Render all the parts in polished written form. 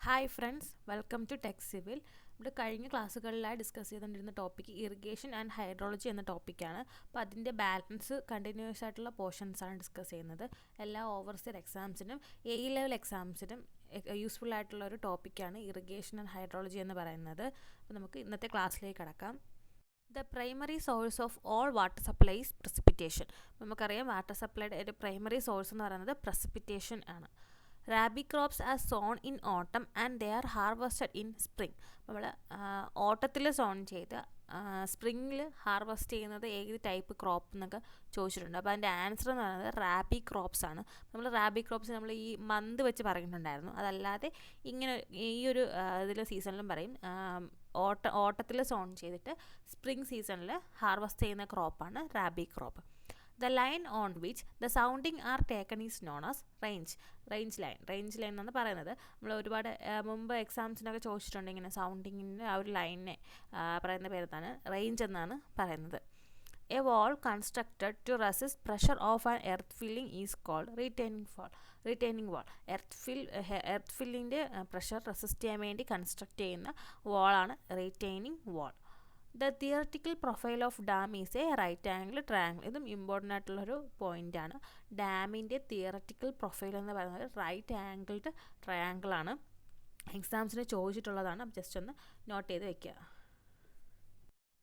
Hi friends, welcome to Tech Civil. ഇവിടെ കഴിഞ്ഞ ക്ലാസ്സുകളിലായി ഡിസ്കസ് ചെയ്തുകൊണ്ടിരുന്ന ടോപ്പിക്ക് ഇറിഗേഷൻ ആൻഡ് ഹൈഡ്രോളജി എന്ന ടോപ്പിക്കാണ്. അപ്പോൾ അതിൻ്റെ ബാലൻസ് കണ്ടിന്യൂസ് ആയിട്ടുള്ള പോർഷൻസാണ് ഡിസ്കസ് ചെയ്യുന്നത്. എല്ലാ ഓവർസിയർ എക്സാംസിനും ലെവൽ എക്സാംസിനും യൂസ്ഫുൾ ആയിട്ടുള്ള ഒരു ടോപ്പിക്കാണ് ഇറിഗേഷൻ ആൻഡ് ഹൈഡ്രോളജി എന്ന് പറയുന്നത്. അപ്പോൾ നമുക്ക് ഇന്നത്തെ ക്ലാസ്സിലേക്ക് കടക്കാം. The primary source of all water supply is precipitation. നമുക്കറിയാം വാട്ടർ സപ്ലൈയുടെ ഒരു പ്രൈമറി സോഴ്സ് എന്ന് പറയുന്നത് പ്രസിപ്പിറ്റേഷൻ ആണ്. Rabi crops are sown in autumn and they are harvested in spring. നമ്മൾ ഓട്ടത്തിൽ സോൺ ചെയ്ത് സ്പ്രിങ്ങിൽ ഹാർവസ്റ്റ് ചെയ്യുന്നത് ഏത് ടൈപ്പ് ക്രോപ്പ് എന്നൊക്കെ ചോദിച്ചിട്ടുണ്ട്. അപ്പോൾ അതിൻ്റെ ആൻസർ എന്ന് പറയുന്നത് റാബി ക്രോപ്സ് ആണ്. നമ്മൾ റാബി ക്രോപ്സ് നമ്മൾ ഈ മന്ത് വെച്ച് പറയുന്നുണ്ടായിരുന്നു. അതല്ലാതെ ഇങ്ങനെ ഈ ഒരു ഇതിൽ സീസണിലും പറയും. ഓട്ടത്തിൽ സോൺ ചെയ്തിട്ട് സ്പ്രിംഗ് സീസണിൽ ഹാർവസ്റ്റ് ചെയ്യുന്ന ക്രോപ്പാണ് rabi crop. The line on which the sounding are taken is known as range line എന്നാണ് പറയുന്നത്. നമ്മൾ ഒരുപാട് മുമ്പ് എക്സാംസിനൊക്കെ ചോദിച്ചിട്ടുണ്ട് ഇങ്ങനെ സൗണ്ടിങ്ങിൻ്റെ ആ ഒരു ലൈനിനെ പറയുന്ന പേരാണ് റേഞ്ച് എന്നാണ് പറയുന്നത്. A wall constructed to resist pressure of an earth filling is called retaining wall. Earth ഫില്ലിൻ്റെ പ്രഷർ റെസിസ്റ്റ് ചെയ്യാൻ വേണ്ടി കൺസ്ട്രക്ട് ചെയ്യുന്ന വാളാണ് retaining wall. The theoretical profile of dam is a right angle triangle. ഇതും important ആയിട്ടുള്ളൊരു പോയിൻ്റാണ്. ഡാമിൻ്റെ theoretical profile എന്ന് പറയുന്നത് റൈറ്റ് ആംഗിൾഡ് ട്രയാങ്കിളാണ്. എക്സാംസിന് ചോദിച്ചിട്ടുള്ളതാണ്. അപ്പോൾ ജസ്റ്റ് ഒന്ന് നോട്ട് ചെയ്ത് വയ്ക്കുക.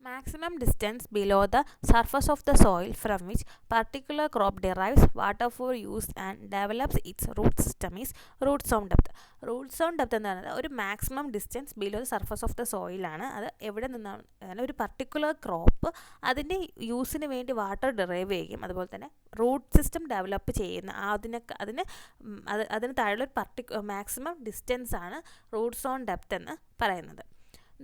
Maximum distance below the surface of the soil from which particular crop derives water for use and develops its root system is root zone depth. Root zone depth എന്ന് പറയുന്നത് ഒരു maximum distance below the surface of the സോയിലാണ്. അത് എവിടെ നിന്നാണ് ഒരു particular crop അതിൻ്റെ യൂസിന് വേണ്ടി വാട്ടർ ഡെറൈവ് ചെയ്യും. അതുപോലെ തന്നെ റൂട്ട് സിസ്റ്റം ഡെവലപ്പ് ചെയ്യുന്ന അതിന് താഴെയുള്ള ഒരു മാക്സിമം ഡിസ്റ്റൻസ് ആണ് റൂട്ട് സോൺ ഡെപ്ത് എന്ന് പറയുന്നത്.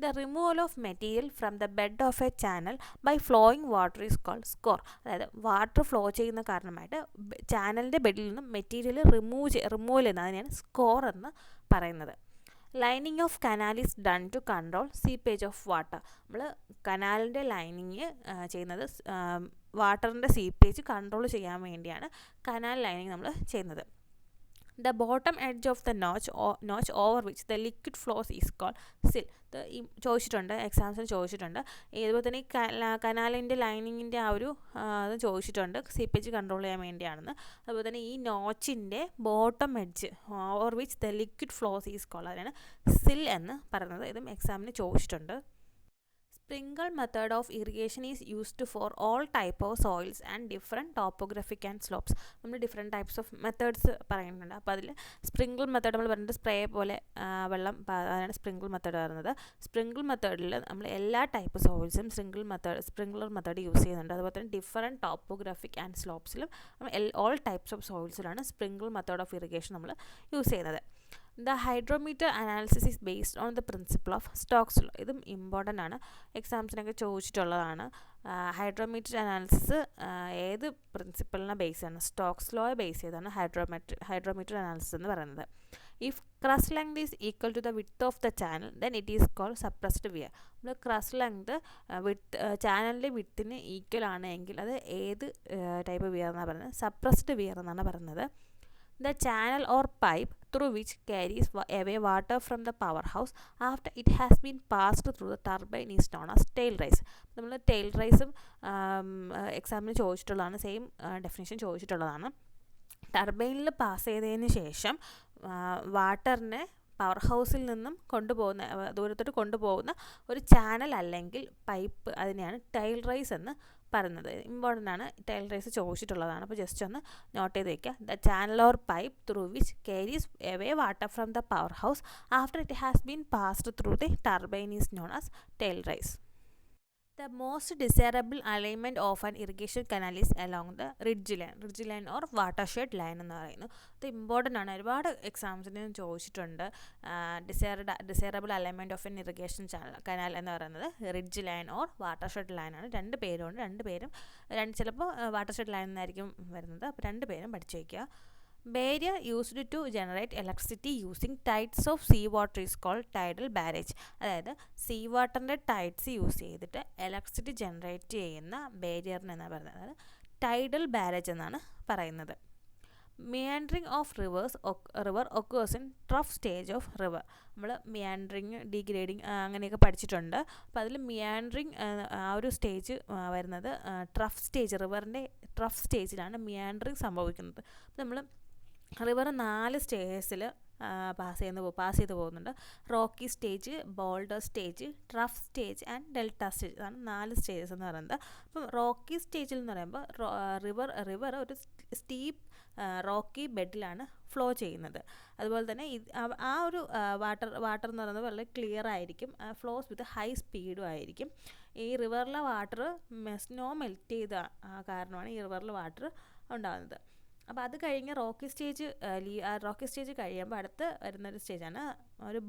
The removal of material from the bed of a channel by flowing water is called score. അതായത് വാട്ടർ ഫ്ലോ ചെയ്യുന്ന കാരണമായിട്ട് ചാനലിൻ്റെ ബെഡിൽ നിന്നും മെറ്റീരിയൽ റിമൂവ് ചെയ്യുന്നത് അതിനെയാണ് സ്കോർ എന്ന് പറയുന്നത്. Lining of canal is done to control seepage of water. നമ്മൾ കനാലിൻ്റെ ലൈനിങ് ചെയ്യുന്നത് വാട്ടറിൻ്റെ സീപ്പേജ് കൺട്രോൾ ചെയ്യാൻ വേണ്ടിയാണ് കനാൽ ലൈനിങ് നമ്മൾ ചെയ്യുന്നത്. The bottom edge of the notch over which the liquid flows is called sill. ചോദിച്ചിട്ടുണ്ട്, എക്സാംസിന് ചോദിച്ചിട്ടുണ്ട്. ഇതുപോലെ തന്നെ ഈ കനാലിൻ്റെ ലൈനിങ്ങിൻ്റെ ആ ഒരു അത് ചോദിച്ചിട്ടുണ്ട്, സീപ്പേജ് കൺട്രോൾ ചെയ്യാൻ വേണ്ടിയാണെന്ന്. അതുപോലെ തന്നെ ഈ നോച്ചിൻ്റെ bottom edge over which the liquid flows is called, അതിനാണ് സിൽ എന്ന് പറയുന്നത്. ഇതും എക്സാമിന് ചോദിച്ചിട്ടുണ്ട്. Sprinkle method of irrigation is used for all type of soils and different topographic and slopes. നമ്മൾ ഡിഫറെൻറ്റ് ടൈപ്സ് ഓഫ് മെത്തേഡ്സ് പറയുന്നുണ്ട്. അപ്പോൾ അതിൽ സ്പ്രിങ്കിൾ മെത്തേഡ് നമ്മൾ പറയുന്നത് സ്പ്രേ പോലെ വെള്ളം അതാണ് സ്പ്രിങ്കിൾ മെത്തേഡ് പറയുന്നത്. സ്പ്രിങ്കിൾ മെത്തേഡിൽ നമ്മൾ എല്ലാ ടൈപ്പ് സോയിൽസും സ്പ്രിങ്ക്ലർ മെത്തേഡ് യൂസ് ചെയ്യുന്നുണ്ട്. അതുപോലെ തന്നെ ഡിഫറെൻറ്റ് ടോപ്പോഗ്രാഫിക് ആൻഡ് സ്ലോപ്സിലും ഓൾ ടൈപ്സ് ഓഫ് സോയിൽസിലാണ് സ്പ്രിങ്കിൾ മെത്തേഡ് ഓഫ് ഇറിഗേഷൻ നമ്മൾ യൂസ് ചെയ്യുന്നത്. The hydrometer analysis is based on the principle of Stokes law. ഇതും ഇമ്പോർട്ടൻ്റ് ആണ്, എക്സാംസിനൊക്കെ ചോദിച്ചിട്ടുള്ളതാണ്. ഹൈഡ്രോമീറ്റർ അനാലിസിസ് ഏത് പ്രിൻസിപ്പിളിനെ ബേസ് ചെയ്താണ്? സ്റ്റോക്സ് ലോയെ ബേസ് ചെയ്താണ് ഹൈഡ്രോമീറ്റർ അനാലിസിസ് എന്ന് പറയുന്നത്. If crest length is equal to the width of the channel then it is called suppressed weir. നമ്മൾ ക്രസ്റ്റ് ലെങ്ത് ചാനലിൻ്റെ വിഡ്ത്തിന് ഈക്വൽ ആണെങ്കിൽ അത് ഏത് ടൈപ്പ് വിയർ എന്നാണ് പറയുന്നത്? സപ്രസ്ഡ് വിയർ എന്നാണ് പറയുന്നത്. The channel or pipe through which carries away water from the powerhouse after it has been passed through the turbine is known as tail race. നമ്മൾ tail raceും എക്സാമിന് ചോദിച്ചിട്ടുള്ളതാണ്, same definition ചോദിച്ചിട്ടുള്ളതാണ്. ടർബൈനിൽ pass ചെയ്തതിന് ശേഷം വാട്ടറിനെ power ഹൗസിൽ നിന്നും ദൂരത്തോട്ട് കൊണ്ടുപോകുന്ന ഒരു ചാനൽ അല്ലെങ്കിൽ പൈപ്പ്, അതിനെയാണ് ടൈൽ റൈസ് എന്ന് പറയുന്നത്. ഇമ്പോർട്ടൻ്റ് ആണ്, ടൈൽ റൈസ് ചോദിച്ചിട്ടുള്ളതാണ്. അപ്പോൾ ജസ്റ്റ് ഒന്ന് നോട്ട് ചെയ്ത് വയ്ക്കുക. The channel or pipe through which carries away water from the power house after it has been passed through the turbine is known as tail race. The most desirable alignment of an irrigation canal is along the ridge line or watershed line എന്ന് പറയുന്നു. ഇത് important ആണ്, ഒരുപാട് എക്സാംസിന് ചോദിച്ചിട്ടുണ്ട്. Desirable alignment of N irrigation canal എന്ന് പറയുന്നത് ridge line or watershed ലൈനാണ്. രണ്ട് പേരും ചിലപ്പോൾ വാട്ടർഷെഡ് ലൈൻ എന്നായിരിക്കും വരുന്നത്. അപ്പോൾ രണ്ട് പേരും പഠിച്ചു വയ്ക്കുക. Barrier used to generate electricity using tides of sea water is called tidal barrage. അതായത് സീ വാട്ടറിൻ്റെ ടൈഡ്സ് യൂസ് ചെയ്തിട്ട് ഇലക്ട്രിസിറ്റി ജനറേറ്റ് ചെയ്യുന്ന ബാരിയറിനെന്നാണ് പറയുന്നത്. ടൈഡൽ ബാരേജ് എന്നാണ് പറയുന്നത്. Meandering of river occurs in trough stage of river. നമ്മൾ മിയാൻഡറിങ്, ഡീഗ്രേഡിങ് അങ്ങനെയൊക്കെ പഠിച്ചിട്ടുണ്ട്. അപ്പോൾ അതിൽ മിയാൻഡറിങ് ആ ഒരു സ്റ്റേജ് വരുന്നത് ട്രഫ് സ്റ്റേജ്, റിവറിൻ്റെ ട്രഫ് സ്റ്റേജിലാണ് മിയാൻഡറിങ് സംഭവിക്കുന്നത്. അപ്പോൾ നമ്മൾ റിവർ 4 സ്റ്റേജസിൽ പാസ് ചെയ്ത് പോകുന്നുണ്ട്. Rocky stage, boulder stage, trough stage and delta stage. ഇതാണ് 4 സ്റ്റേജസ് എന്ന് പറയുന്നത്. അപ്പം റോക്കി സ്റ്റേജിൽ എന്ന് പറയുമ്പോൾ റിവർ ഒരു സ്റ്റീപ്പ് റോക്കി ബെഡിലാണ് ഫ്ലോ ചെയ്യുന്നത്. അതുപോലെ തന്നെ ആ ഒരു വാട്ടർ എന്ന് പറയുന്നത് വളരെ ക്ലിയർ ആയിരിക്കും, ഫ്ലോസ് വിത്ത് ഹൈ സ്പീഡും ആയിരിക്കും. ഈ റിവറിലെ വാട്ടർ സ്നോ മെൽറ്റ് ചെയ്ത കാരണമാണ് ഈ റിവറിൽ വാട്ടർ ഉണ്ടാകുന്നത്. അപ്പോൾ അത് കഴിഞ്ഞ് റോക്കി സ്റ്റേജ് കഴിയുമ്പോൾ അടുത്ത് വരുന്നൊരു സ്റ്റേജാണ് ഒരു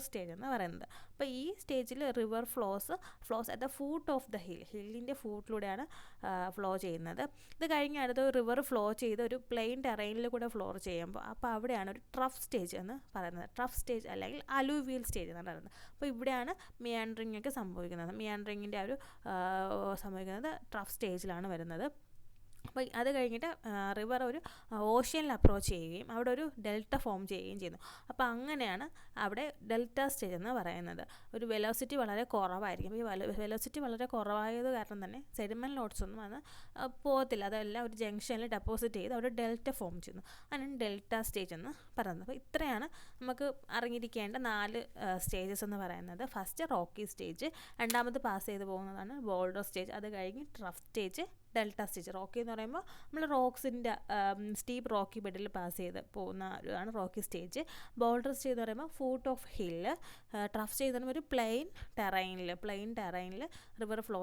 സ്റ്റേജ് എന്ന് പറയുന്നത്. അപ്പോൾ ഈ സ്റ്റേജിൽ river flows at the foot of the ഹില്ലിൻ്റെ ഫൂട്ടിലൂടെയാണ് ഫ്ലോ ചെയ്യുന്നത്. ഇത് കഴിഞ്ഞ് അടുത്ത റിവർ ഫ്ലോ ചെയ്ത് ഒരു പ്ലെയിൻ ടെറൈനിൽ കൂടെ ഫ്ലോ ചെയ്യുമ്പോൾ അപ്പോൾ അവിടെയാണ് ഒരു ട്രഫ് സ്റ്റേജ് എന്ന് പറയുന്നത്. ട്രഫ് സ്റ്റേജ് അല്ലെങ്കിൽ അലൂവിയൽ സ്റ്റേജ് എന്ന് പറയുന്നത്. അപ്പോൾ ഇവിടെയാണ് മിയാൻഡറിങ് ഒക്കെ സംഭവിക്കുന്നത്. മിയാൻഡറിങ്ങിൻ്റെ സംഭവിക്കുന്നത് ട്രഫ് സ്റ്റേജിലാണ് വരുന്നത്. അപ്പോൾ അത് കഴിഞ്ഞിട്ട് റിവർ ഒരു ഓഷ്യനിൽ അപ്രോച്ച് ചെയ്യുകയും അവിടെ ഒരു ഡെൽറ്റ ഫോം ചെയ്യുകയും ചെയ്യുന്നു. അപ്പോൾ അങ്ങനെയാണ് അവിടെ ഡെൽറ്റ സ്റ്റേജ് എന്ന് പറയുന്നത്. ഒരു വെലോസിറ്റി വളരെ കുറവായിരിക്കും. ഈ വെലോസിറ്റി വളരെ കുറവായത് കാരണം തന്നെ സെഡിമെൻ്റ് ലോഡ്സ് ഒന്നും അത് പോകത്തില്ല. അതെല്ലാം ഒരു ജംഗ്ഷനിൽ ഡെപ്പോസിറ്റ് ചെയ്ത് അവിടെ ഡെൽറ്റ ഫോം ചെയ്യുന്നു. അതിനാണ് ഡെൽറ്റ സ്റ്റേജ് എന്ന് പറയുന്നത്. അപ്പോൾ ഇത്രയാണ് നമുക്ക് അറിഞ്ഞിരിക്കേണ്ട 4 സ്റ്റേജസ് എന്ന് പറയുന്നത്. ഫസ്റ്റ് റോക്കി സ്റ്റേജ്, രണ്ടാമത് പാസ് ചെയ്ത് പോകുന്നതാണ് ബോൾഡർ സ്റ്റേജ്, അത് കഴിഞ്ഞ് trough stage, delta stage. Rocky എന്ന് പറയുമ്പോൾ നമ്മൾ റോക്സിൻ്റെ സ്റ്റീപ്പ് റോക്കി ബെഡിൽ പാസ് ചെയ്ത് പോകുന്നതാണ് റോക്കി സ്റ്റേജ്. ബോൾഡർ സ്റ്റേജ് എന്ന് പറയുമ്പോൾ foot of hill. Trough stage എന്ന് പറയുമ്പോൾ ഒരു പ്ലെയിൻ ടെറൈനിൽ റിവർ ഫ്ലോ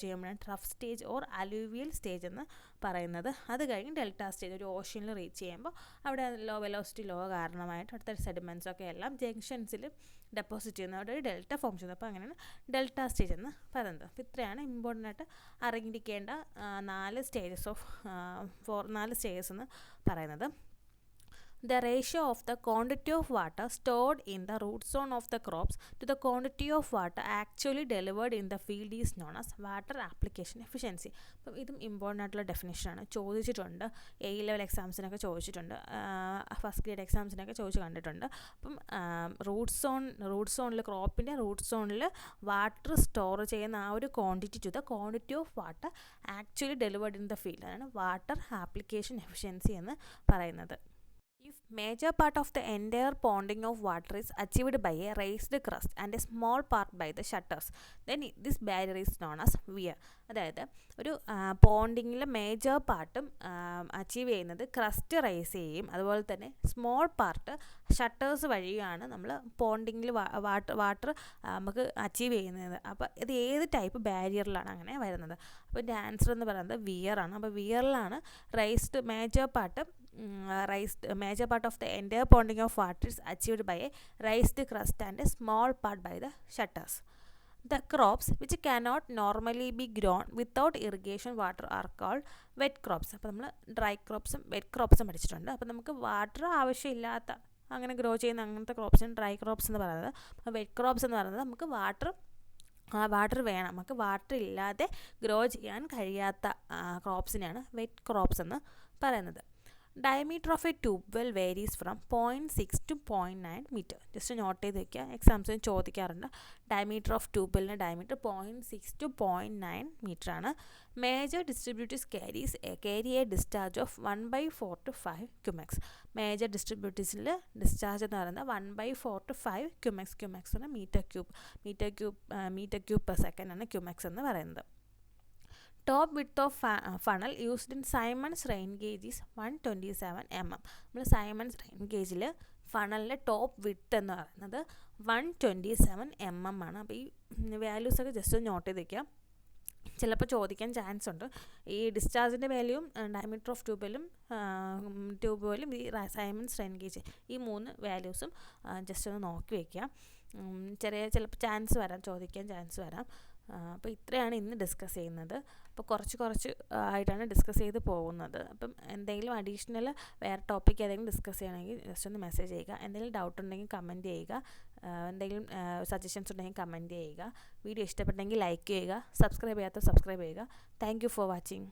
ചെയ്യുമ്പോഴാണ് trough stage or alluvial stage എന്ന് പറയുന്നത്. അത് കഴിഞ്ഞ് ഡെൽറ്റ സ്റ്റേജ് ഒരു ഓഷ്യനിൽ റീച്ച് ചെയ്യുമ്പോൾ അവിടെ വെലോസിറ്റി കാരണമായിട്ട് അടുത്ത സെഡിമെൻറ്റ്സ് ഒക്കെ എല്ലാം ജംഗ്ഷൻസിൽ ഡെപ്പോസിറ്റ് ചെയ്യുന്ന അവിടെ ഒരു ഡെൽറ്റ ഫോം ചെയ്യുന്നത്. അപ്പോൾ അങ്ങനെയാണ് ഡെൽറ്റ സ്റ്റേജ് എന്ന് പറയുന്നത്. അപ്പോൾ ഇത്രയാണ് ഇമ്പോർട്ടൻ്റ് ആയിട്ട് അറിഞ്ഞിരിക്കേണ്ട 4 സ്റ്റേജസ് എന്ന് പറയുന്നത്. The ratio of the quantity of water stored in the root zone of the crops to the quantity of water actually delivered in the field is known as water application efficiency. അപ്പം ഇതും important ആയിട്ടുള്ള ഡെഫിനേഷനാണ്. ചോദിച്ചിട്ടുണ്ട്, A-level എക്സാംസിനൊക്കെ ചോദിച്ചിട്ടുണ്ട്, first grade എക്സാംസിനൊക്കെ ചോദിച്ച് കണ്ടിട്ടുണ്ട്. അപ്പം ക്രോപ്പിൻ്റെ root സോണിൽ വാട്ടർ സ്റ്റോർ ചെയ്യുന്ന ആ ഒരു quantity to the quantity of water actually delivered in the field, അതാണ് വാട്ടർ ആപ്ലിക്കേഷൻ എഫിഷ്യൻസി എന്ന് പറയുന്നത്. If major part of the entire ponding of water is achieved by a raised crust and a small part by the shutters, then this barrier is known as weir. അതായത് ഒരു പോണ്ടിങ്ങിലെ major പാർട്ടും achieve ചെയ്യുന്നത് crest rice ചെയ്യും, അതുപോലെ തന്നെ small part shutters വഴിയാണ് നമ്മൾ പോണ്ടിങ്ങിൽ water നമുക്ക് അച്ചീവ് ചെയ്യുന്നത്. അപ്പോൾ ഇത് ഏത് ടൈപ്പ് ബാരിയറിലാണ് അങ്ങനെ വരുന്നത്? അപ്പോൾ ഇതിൻ്റെ ആൻസർ എന്ന് പറയുന്നത് വിയറാണ്. അപ്പോൾ വിയറിലാണ് major part of the entire ponding of water is achieved by a raised crust and a small part by the shutters. The crops which cannot normally be grown without irrigation water are called wet crops. അപ്പോൾ നമ്മൾ dry ക്രോപ്സും wet ക്രോപ്സും പഠിച്ചിട്ടുണ്ട്. അപ്പോൾ നമുക്ക് water ആവശ്യമില്ലാത്ത അങ്ങനെ grow ചെയ്യുന്ന അങ്ങനത്തെ ക്രോപ്സിന് dry crops എന്ന് പറയുന്നത്. അപ്പോൾ വെറ്റ് ക്രോപ്സ് എന്ന് പറയുന്നത് നമുക്ക് വാട്ടർ വേണം, നമുക്ക് വാട്ടർ ഇല്ലാതെ ഗ്രോ ചെയ്യാൻ കഴിയാത്ത ക്രോപ്സിനെയാണ് വെറ്റ് ക്രോപ്സ് എന്ന് പറയുന്നത്. Diameter of a tube well varies from 0.6 to 0.9 meter. Just note ചെയ്ത് വയ്ക്കുക, എക്സാംസിന് ചോദിക്കാറുണ്ട്. ഡയമീറ്റർ ഓഫ് ട്യൂബിലിൻ്റെ ഡയമീറ്റർ 0.6 to 0.9 മീറ്റർ ആണ്. Major distributives carry a discharge of 1/4 to 5 cumex. Major ഡിസ്ട്രിബ്യൂട്ടീവ്സിൽ ഡിസ്ചാർജ് എന്ന് പറയുന്നത് 1/4 to 5 cumex ആണ്. മീറ്റർ ക്യൂബ് പെർ സെക്കൻഡ് ആണ് ക്യൂമെക്സ് എന്ന് പറയുന്നത്. Top width of funnel used in Siemens rain gauge is 127 mm. നമ്മൾ Symons rain ഗേജിൽ ഫണലിൻ്റെ top width എന്ന് പറയുന്നത് 127 mm ആണ്. അപ്പോൾ ഈ വാല്യൂസൊക്കെ ജസ്റ്റ് നോട്ട് ചെയ്ത് വയ്ക്കാം, ചിലപ്പോൾ ചോദിക്കാൻ ചാൻസ് ഉണ്ട്. ഈ ഡിസ്ചാർജിൻ്റെ വാല്യൂവും ഡയമീറ്റർ ഓഫ് ട്യൂബുകളും ഈ സൈമൺസ് റെയിൻ ഗേജ് ഈ 3 വാല്യൂസും ജസ്റ്റ് ഒന്ന് നോക്കി വയ്ക്കുക. ചിലപ്പോൾ ചോദിക്കാൻ ചാൻസ് വരാം. അപ്പോൾ ഇത്രയാണ് ഇന്ന് ഡിസ്കസ് ചെയ്യുന്നത്. അപ്പോൾ കുറച്ച് ആയിട്ടാണ് ഡിസ്കസ് ചെയ്ത് പോകുന്നത്. അപ്പം എന്തെങ്കിലും അഡീഷണൽ വേറെ ടോപ്പിക്ക് ഏതെങ്കിലും ഡിസ്കസ് ചെയ്യണമെങ്കിൽ ജസ്റ്റ് ഒന്ന് മെസ്സേജ് ചെയ്യുക. എന്തെങ്കിലും ഡൗട്ട് ഉണ്ടെങ്കിൽ കമൻറ്റ് ചെയ്യുക, എന്തെങ്കിലും സജഷൻസ് ഉണ്ടെങ്കിൽ കമൻറ്റ് ചെയ്യുക. വീഡിയോ ഇഷ്ടപ്പെട്ടെങ്കിൽ ലൈക്ക് ചെയ്യുക, സബ്സ്ക്രൈബ് ചെയ്യാത്ത സബ്സ്ക്രൈബ് ചെയ്യുക. Thank you for watching.